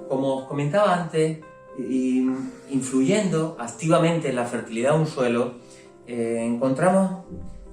Como os comentaba antes, influyendo activamente en la fertilidad de un suelo, encontramos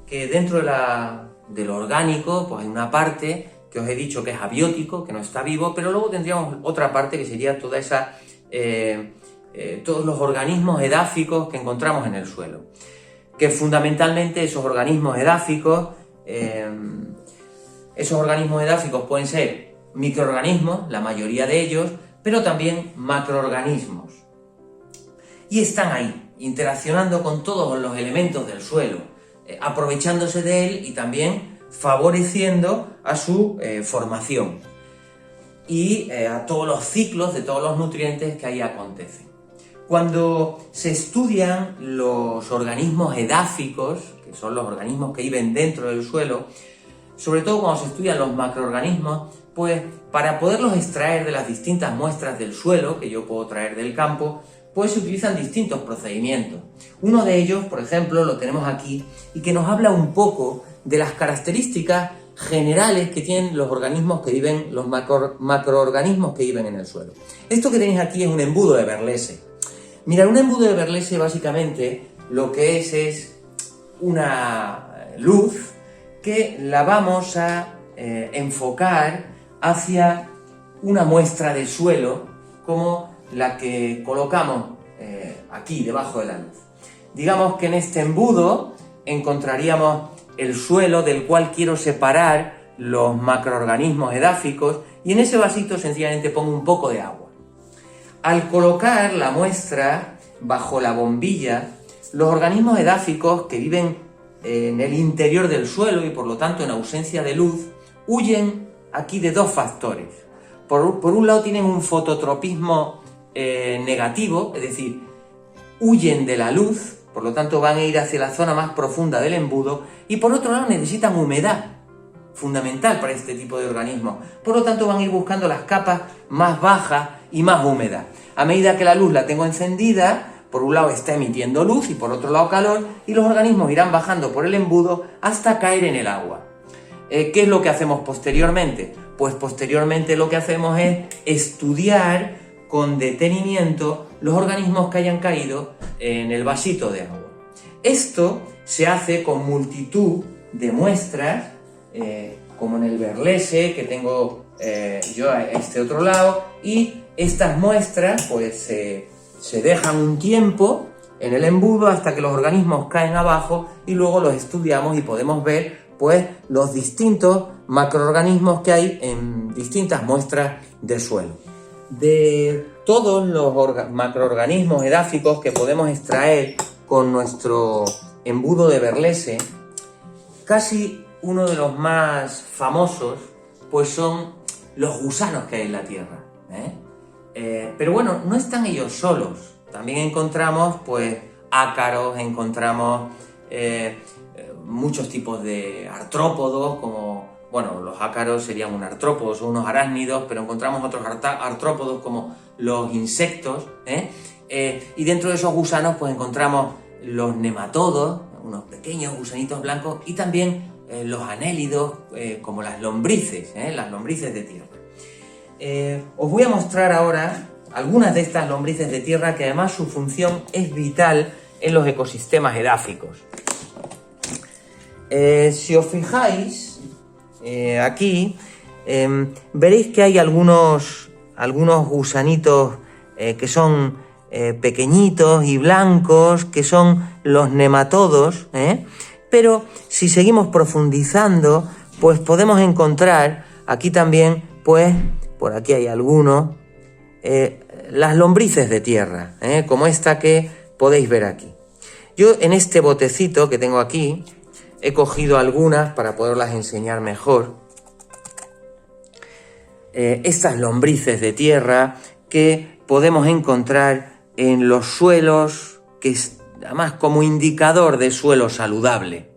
que dentro de lo orgánico pues hay una parte que os he dicho que es abiótico, que no está vivo, pero luego tendríamos otra parte que sería toda esa, todos los organismos edáficos que encontramos en el suelo. Que fundamentalmente esos organismos edáficos pueden ser microorganismos, la mayoría de ellos, pero también macroorganismos. Y están ahí, interaccionando con todos los elementos del suelo, aprovechándose de él y también favoreciendo a su formación y a todos los ciclos de todos los nutrientes que ahí acontecen. Cuando se estudian los organismos edáficos, que son los organismos que viven dentro del suelo, sobre todo cuando se estudian los macroorganismos, pues para poderlos extraer de las distintas muestras del suelo, que yo puedo traer del campo, pues se utilizan distintos procedimientos. Uno de ellos, por ejemplo, lo tenemos aquí y que nos habla un poco de las características generales que tienen los organismos que viven, los macroorganismos que viven en el suelo. Esto que tenéis aquí es un embudo de Berlese. Mirad, un embudo de Berlese básicamente lo que es una luz que la vamos a enfocar hacia una muestra de suelo como la que colocamos aquí debajo de la luz. Digamos que en este embudo encontraríamos el suelo del cual quiero separar los macroorganismos edáficos y en ese vasito sencillamente pongo un poco de agua. Al colocar la muestra bajo la bombilla, los organismos edáficos que viven en el interior del suelo y por lo tanto en ausencia de luz, huyen aquí de dos factores. Por un lado tienen un fototropismo negativo, es decir, huyen de la luz, por lo tanto van a ir hacia la zona más profunda del embudo, y por otro lado necesitan humedad, fundamental para este tipo de organismos. Por lo tanto van a ir buscando las capas más bajas y más húmedas. A medida que la luz la tengo encendida, por un lado está emitiendo luz y por otro lado calor, y los organismos irán bajando por el embudo hasta caer en el agua. ¿Qué es lo que hacemos posteriormente? Pues posteriormente lo que hacemos es estudiar con detenimiento los organismos que hayan caído en el vasito de agua. Esto se hace con multitud de muestras, como en el Berlese que tengo yo a este otro lado, y estas muestras pues se dejan un tiempo en el embudo hasta que los organismos caen abajo y luego los estudiamos y podemos ver pues los distintos macroorganismos que hay en distintas muestras de suelo. De todos los macroorganismos edáficos que podemos extraer con nuestro embudo de Berlese, casi uno de los más famosos pues son los gusanos que hay en la tierra, pero bueno, no están ellos solos. También encontramos pues ácaros, encontramos muchos tipos de artrópodos, como, bueno, los ácaros serían un artrópodo, son unos arácnidos, pero encontramos otros artrópodos como los insectos, y dentro de esos gusanos pues encontramos los nematodos, unos pequeños gusanitos blancos, y también los anélidos, como las lombrices de tierra. Os voy a mostrar ahora algunas de estas lombrices de tierra que además su función es vital en los ecosistemas edáficos. Si os fijáis aquí, veréis que hay algunos gusanitos que son pequeñitos y blancos, que son los nematodos, pero si seguimos profundizando, pues podemos encontrar aquí también, pues por aquí hay algunos, las lombrices de tierra, como esta que podéis ver aquí. Yo en este botecito que tengo aquí he cogido algunas para poderlas enseñar mejor. Estas lombrices de tierra que podemos encontrar en los suelos, que es además como indicador de suelo saludable.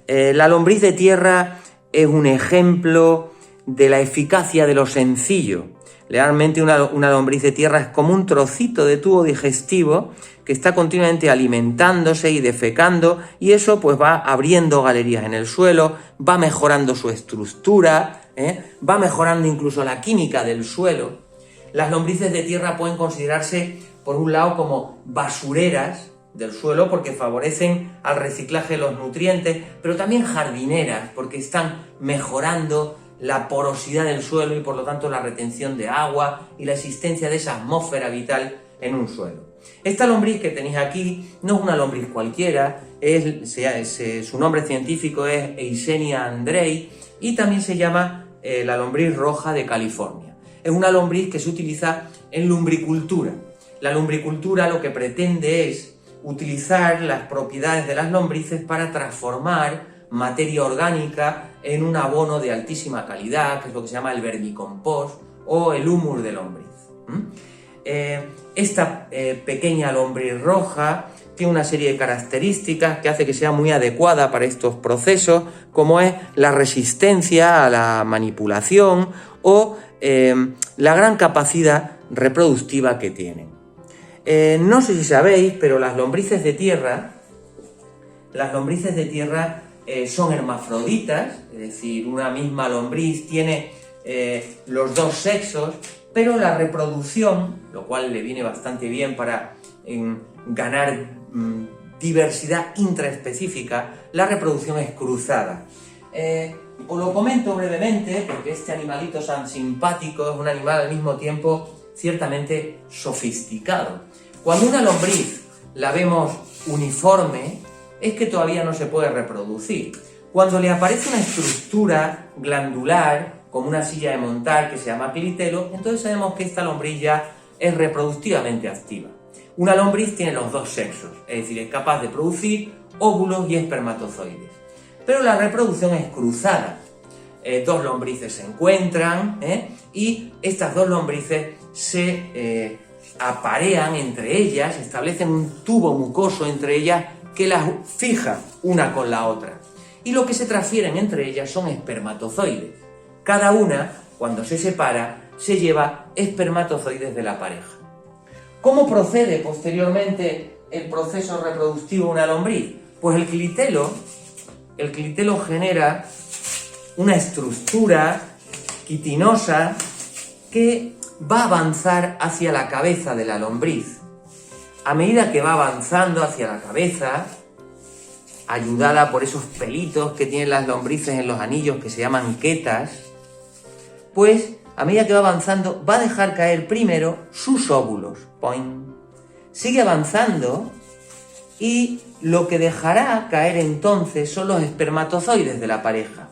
La lombriz de tierra es un ejemplo de la eficacia de lo sencillo. Realmente una lombriz de tierra es como un trocito de tubo digestivo que está continuamente alimentándose y defecando, y eso pues va abriendo galerías en el suelo, va mejorando su estructura, va mejorando incluso la química del suelo. Las lombrices de tierra pueden considerarse, por un lado, como basureras del suelo porque favorecen al reciclaje de los nutrientes, pero también jardineras porque están mejorando la porosidad del suelo y por lo tanto la retención de agua y la existencia de esa atmósfera vital en un suelo. Esta lombriz que tenéis aquí no es una lombriz cualquiera, su nombre científico es Eisenia andrei y también se llama la lombriz roja de California. Es una lombriz que se utiliza en lumbricultura. La lumbricultura lo que pretende es utilizar las propiedades de las lombrices para transformar materia orgánica en un abono de altísima calidad, que es lo que se llama el vermicompost o el humus de lombriz. Esta pequeña lombriz roja tiene una serie de características que hace que sea muy adecuada para estos procesos, como es la resistencia a la manipulación o la gran capacidad reproductiva que tienen. No sé si sabéis, pero las lombrices de tierra son hermafroditas, es decir, una misma lombriz tiene los dos sexos, pero la reproducción, lo cual le viene bastante bien para ganar diversidad intraespecífica, la reproducción es cruzada. Os lo comento brevemente porque este animalito tan simpático es un animal al mismo tiempo ciertamente sofisticado. Cuando una lombriz la vemos uniforme, es que todavía no se puede reproducir. Cuando le aparece una estructura glandular, como una silla de montar que se llama clitelo, entonces sabemos que esta lombriz ya es reproductivamente activa. Una lombriz tiene los dos sexos, es decir, es capaz de producir óvulos y espermatozoides. Pero la reproducción es cruzada. Dos lombrices se encuentran y estas dos lombrices se aparean entre ellas, establecen un tubo mucoso entre ellas que las fija una con la otra. Y lo que se transfieren entre ellas son espermatozoides. Cada una, cuando se separa, se lleva espermatozoides de la pareja. ¿Cómo procede posteriormente el proceso reproductivo de una lombriz? Pues el clitelo genera una estructura quitinosa que va a avanzar hacia la cabeza de la lombriz. A medida que va avanzando hacia la cabeza, ayudada por esos pelitos que tienen las lombrices en los anillos que se llaman quetas, pues a medida que va avanzando va a dejar caer primero sus óvulos. ¡Poing! Sigue avanzando y lo que dejará caer entonces son los espermatozoides de la pareja.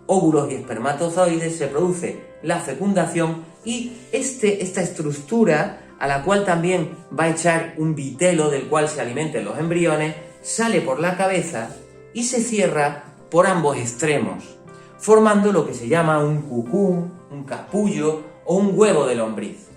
Óvulos y espermatozoides, se produce la fecundación y esta estructura, a la cual también va a echar un vitelo del cual se alimenten los embriones, sale por la cabeza y se cierra por ambos extremos, formando lo que se llama un cucún, un capullo o un huevo de lombriz.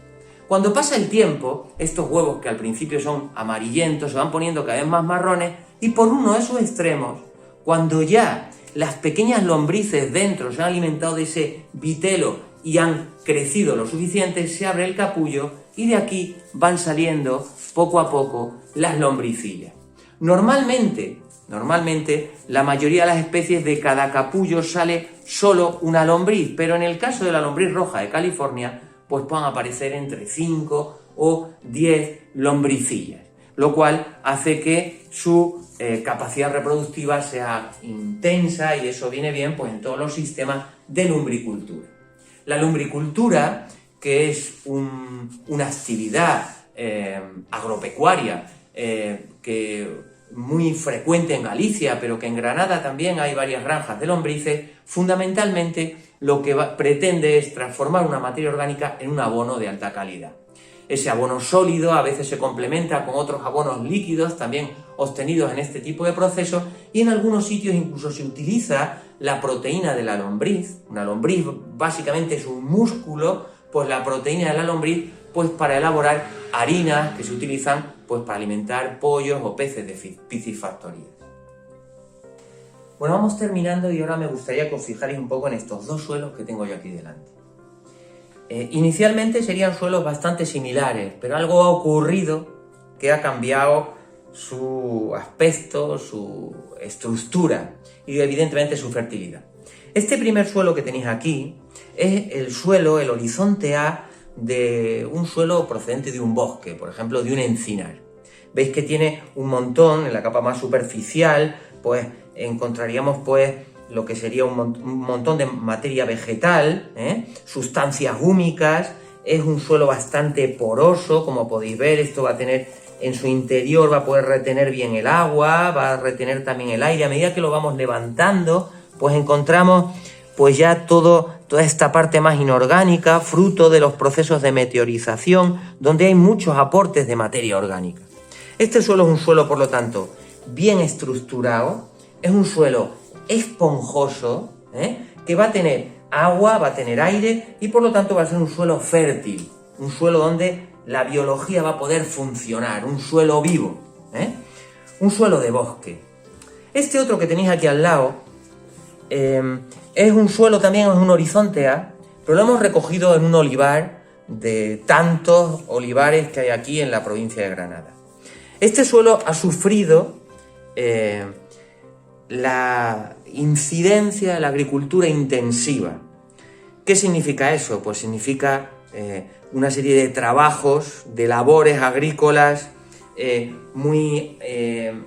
Cuando pasa el tiempo, estos huevos que al principio son amarillentos se van poniendo cada vez más marrones y por uno de sus extremos, cuando ya las pequeñas lombrices dentro se han alimentado de ese vitelo y han crecido lo suficiente, se abre el capullo y de aquí van saliendo poco a poco las lombricillas. Normalmente, la mayoría de las especies de cada capullo sale solo una lombriz, pero en el caso de la lombriz roja de California, pues pueden aparecer entre 5 o 10 lombricillas, lo cual hace que su capacidad reproductiva sea intensa y eso viene bien pues, en todos los sistemas de lumbricultura. La lumbricultura, que es una actividad agropecuaria que muy frecuente en Galicia, pero que en Granada también hay varias granjas de lombrices, fundamentalmente lo que pretende es transformar una materia orgánica en un abono de alta calidad. Ese abono sólido a veces se complementa con otros abonos líquidos también obtenidos en este tipo de procesos y en algunos sitios incluso se utiliza la proteína de la lombriz. Una lombriz básicamente es un músculo, pues la proteína de la lombriz pues para elaborar harinas que se utilizan pues para alimentar pollos o peces de piscifactorías. Bueno, vamos terminando y ahora me gustaría que os fijarais un poco en estos dos suelos que tengo yo aquí delante. Inicialmente serían suelos bastante similares, pero algo ha ocurrido que ha cambiado su aspecto, su estructura y evidentemente su fertilidad. Este primer suelo que tenéis aquí es el suelo, el horizonte A de un suelo procedente de un bosque, por ejemplo, de un encinar. Veis que tiene un montón, en la capa más superficial, pues encontraríamos pues lo que sería un montón de materia vegetal, sustancias húmicas. Es un suelo bastante poroso, como podéis ver. Esto va a tener en su interior, va a poder retener bien el agua, va a retener también el aire. A medida que lo vamos levantando, pues encontramos pues ya toda esta parte más inorgánica, fruto de los procesos de meteorización, donde hay muchos aportes de materia orgánica. Este suelo es un suelo, por lo tanto, bien estructurado, es un suelo esponjoso, que va a tener agua, va a tener aire y por lo tanto va a ser un suelo fértil, un suelo donde la biología va a poder funcionar, un suelo vivo, un suelo de bosque. Este otro que tenéis aquí al lado es un suelo también, es un horizonte A, pero lo hemos recogido en un olivar de tantos olivares que hay aquí en la provincia de Granada. Este suelo ha sufrido la incidencia de la agricultura intensiva. ¿Qué significa eso? Pues significa una serie de trabajos, de labores agrícolas muy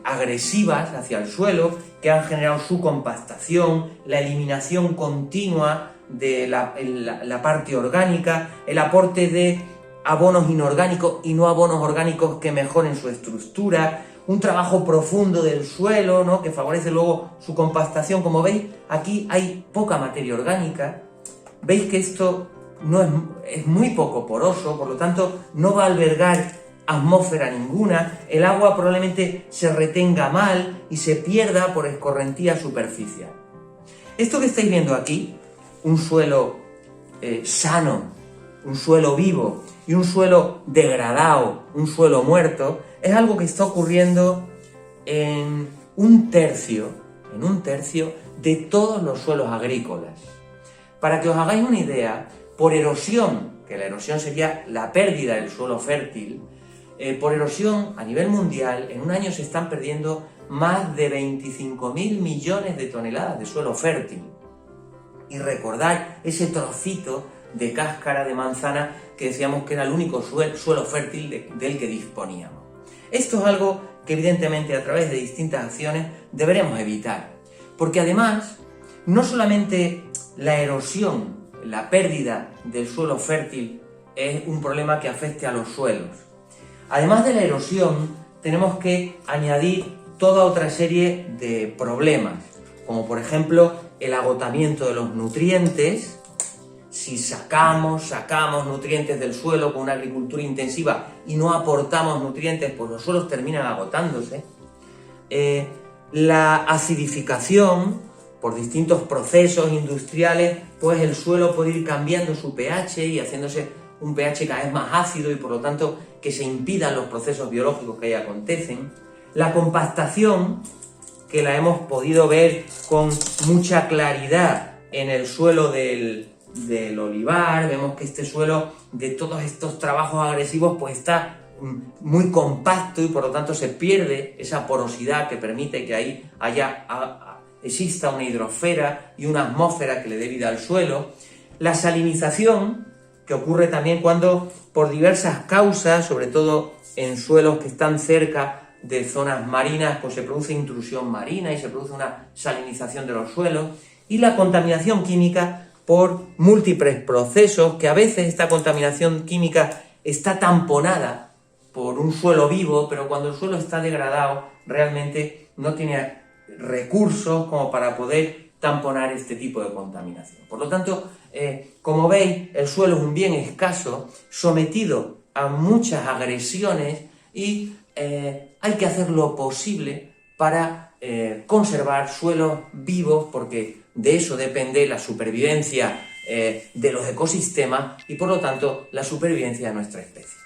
agresivas hacia el suelo, que han generado su compactación, la eliminación continua de la parte orgánica, el aporte de abonos inorgánicos y no abonos orgánicos que mejoren su estructura, un trabajo profundo del suelo, ¿no?, que favorece luego su compactación. Como veis, aquí hay poca materia orgánica. Veis que esto es muy poco poroso, por lo tanto no va a albergar atmósfera ninguna. El agua probablemente se retenga mal y se pierda por escorrentía superficial. Esto que estáis viendo aquí, un suelo sano, un suelo vivo y un suelo degradado, un suelo muerto, es algo que está ocurriendo en un tercio de todos los suelos agrícolas. Para que os hagáis una idea, por erosión, que la erosión sería la pérdida del suelo fértil, por erosión a nivel mundial, en un año se están perdiendo más de 25.000 millones de toneladas de suelo fértil. Y recordad ese trocito de cáscara de manzana que decíamos que era el único suelo fértil del que disponíamos. Esto es algo que evidentemente a través de distintas acciones deberemos evitar, porque además no solamente la erosión, la pérdida del suelo fértil es un problema que afecte a los suelos. Además de la erosión, tenemos que añadir toda otra serie de problemas, como por ejemplo el agotamiento de los nutrientes. Si sacamos nutrientes del suelo con una agricultura intensiva y no aportamos nutrientes, pues los suelos terminan agotándose. La acidificación, por distintos procesos industriales, pues el suelo puede ir cambiando su pH y haciéndose un pH cada vez más ácido y por lo tanto que se impidan los procesos biológicos que ahí acontecen. La compactación, que la hemos podido ver con mucha claridad en el suelo del olivar. Vemos que este suelo, de todos estos trabajos agresivos, pues está muy compacto y por lo tanto se pierde esa porosidad que permite que ahí exista una hidrosfera y una atmósfera que le dé vida al suelo. La salinización, que ocurre también cuando por diversas causas, sobre todo en suelos que están cerca de zonas marinas, pues se produce intrusión marina y se produce una salinización de los suelos. Y la contaminación química por múltiples procesos, que a veces esta contaminación química está tamponada por un suelo vivo, pero cuando el suelo está degradado realmente no tiene recursos como para poder tamponar este tipo de contaminación. Por lo tanto, como veis, el suelo es un bien escaso, sometido a muchas agresiones y hay que hacer lo posible para conservar suelos vivos, porque de eso depende la supervivencia de los ecosistemas y por lo tanto la supervivencia de nuestra especie.